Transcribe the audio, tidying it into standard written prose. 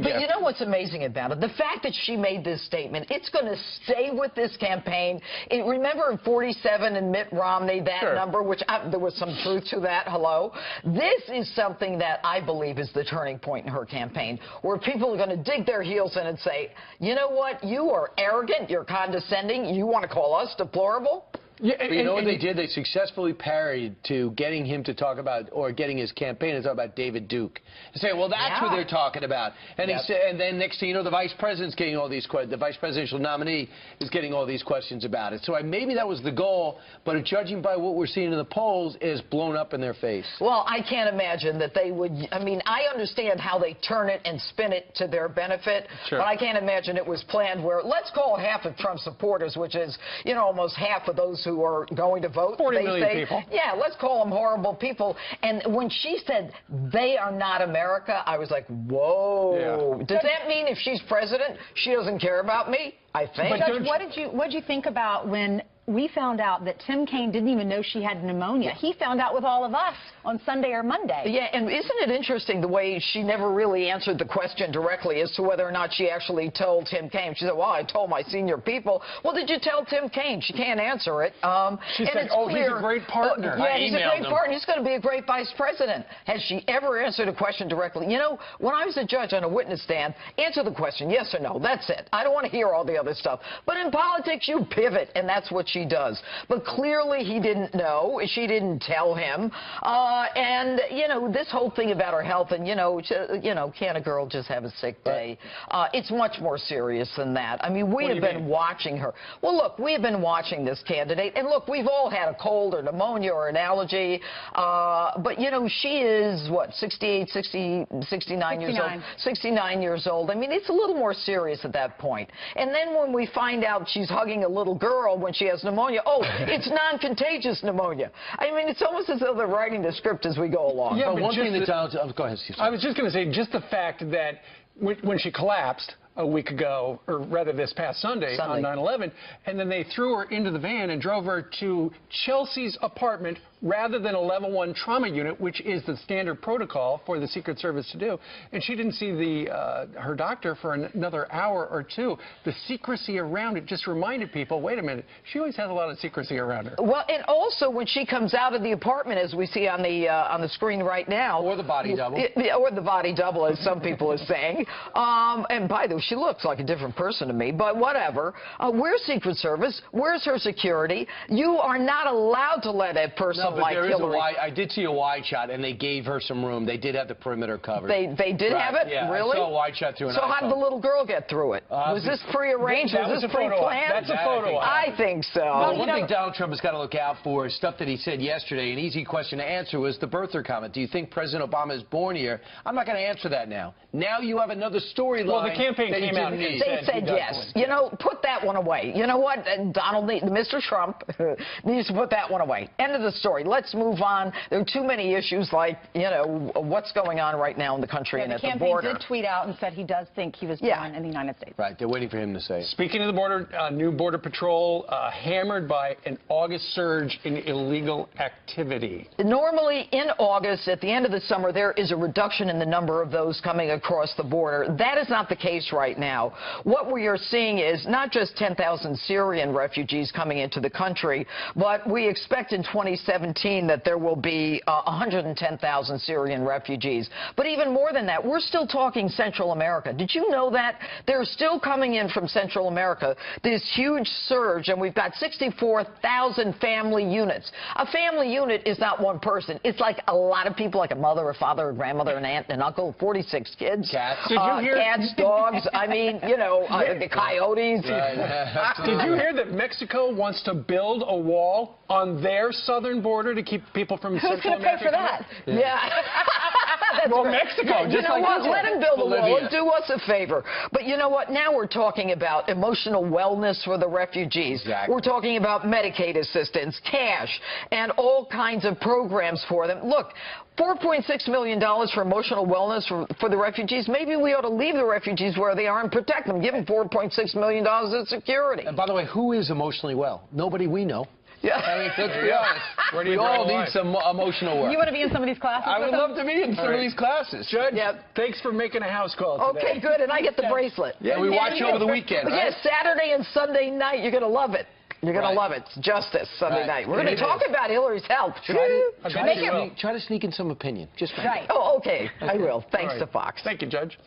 But you know what's amazing about it? The fact that she made this statement, it's going to stay with this campaign. Remember in 47 and Mitt Romney, that number, which there was some truth to that, hello? This is something that I believe is the turning point in her campaign, where people are going to dig their heels in and say, you know what, you are arrogant, you're condescending, you want to call us deplorable? Yeah, but you know what they did? They successfully parried to getting him to talk about, or getting his campaign to talk about David Duke. And saying, well, that's who they're talking about. And he said, and then next thing you know, the vice president's getting all these questions. The vice presidential nominee is getting all these questions about it. So maybe that was the goal, but judging by what we're seeing in the polls, is blown up in their face. Well, I can't imagine that they would. I mean, I understand how they turn it and spin it to their benefit, but I can't imagine it was planned where, let's call half of Trump supporters, which is, you know, almost half of those who are going to vote. 40 million people. Yeah, let's call them horrible people. And when she said they are not America, I was like, whoa. Yeah. Does that mean if she's president, she doesn't care about me? I think. But Judge, what did you think about when we found out that Tim Kaine didn't even know she had pneumonia? He found out with all of us on Sunday or Monday. Yeah, and isn't it interesting the way she never really answered the question directly as to whether or not she actually told Tim Kaine? She said, well, I told my senior people. Well, did you tell Tim Kaine? She can't answer it. She said, oh, he's a great partner. Yeah, he's a great partner. He's going to be a great vice president. Has she ever answered a question directly? You know, when I was a judge on a witness stand, answer the question, yes or no. That's it. I don't want to hear all the other stuff. But in politics, you pivot, and that's what she does. But clearly, he didn't know. She didn't tell him. And, you know, this whole thing about her health and, you know, can a girl just have a sick day? It's much more serious than that. I mean, we have been watching her. Well, look, we have been watching this candidate. And, look, we've all had a cold or pneumonia or an allergy. But, you know, she is, what, 68, 60, 69 years old? 69 years old. I mean, it's a little more serious at that point. And then when we find out she's hugging a little girl when she has pneumonia, oh, it's non-contagious pneumonia. I mean, it's almost as though they're writing the script as we go along. Yeah, but one thing that go ahead, Steve. I was just going to say, just the fact that when she collapsed a week ago, or rather this past Sunday. On 9/11, and then they threw her into the van and drove her to Chelsea's apartment rather than a level 1 trauma unit, which is the standard protocol for the Secret Service to do. And she didn't see her doctor for another hour or two. The secrecy around it just reminded people, wait a minute, she always has a lot of secrecy around her. Well, and also when she comes out of the apartment, as we see on the screen right now. Or the body double. Or the body double, as some people are saying. And by the way, she looks like a different person to me, but whatever. Where's Secret Service? Where's her security? You are not allowed to let a person like Hillary. I did see a wide shot, and they gave her some room. They did have the perimeter covered. They did have it? Yeah, really? I saw a wide shot through an So iPhone. how did the little girl get through it? Was this prearranged? Was this pre-planned? That's a photo. I think so. Well, one thing Donald Trump has got to look out for is stuff that he said yesterday. An easy question to answer was the birther comment. Do you think President Obama is born here? I'm not going to answer that now. Now you have another storyline. Well, the campaign came out. They said yes. You know, put that one away. You know what? Mr. Trump needs to put that one away. End of the story. Let's move on. There are too many issues like, you know, what's going on right now in the country and at the border. The campaign did tweet out and said he does think he was born in the United States. Right. They're waiting for him to say it. Speaking of the border, new Border Patrol hammered by an August surge in illegal activity. Normally, in August, at the end of the summer, there is a reduction in the number of those coming across the border. That is not the case right now. What we are seeing is not just 10,000 Syrian refugees coming into the country, but we expect in 2017 that there will be 110,000 Syrian refugees. But even more than that, we're still talking Central America. Did you know that? They're still coming in from Central America, this huge surge, and we've got 64,000 family units. A family unit is not one person. It's like a lot of people, like a mother, a father, a grandmother, an aunt, an uncle, 46 kids. Cats. Did you hear? Cats, dogs, I mean, you know, the coyotes. Did you hear that Mexico wants to build a wall on their southern border to keep people from Central America? Who's going to pay for that? Yeah. Well, Mexico. You know what? Let him build a wall and do us a favor. But you know what? Now we're talking about emotional wellness for the refugees. Exactly. We're talking about Medicaid assistance, cash, and all kinds of programs for them. Look, $4.6 million for emotional wellness for the refugees. Maybe we ought to leave the refugees where they are and protect them. Give them $4.6 million in security. And by the way, who is emotionally well? Nobody we know. Yeah. I mean, let's be honest. Where do We you draw all the need line? some emotional work. You want to be in some of these classes? I with would them? love to be in some of these classes. Judge, Yep. thanks for making a house call today. Okay, good, and I get the bracelet. Yeah, we watch you over the get- weekend, But right? yes, Saturday and Sunday night, you're going to love it. You're going Right. to love it. It's Justice, Sunday Right. night. We're going It to talk is. about Hillary's health. Make it- Try to sneak in some opinion. Just Right. Oh, okay. I will. Thanks All to right. Fox. Thank you, Judge.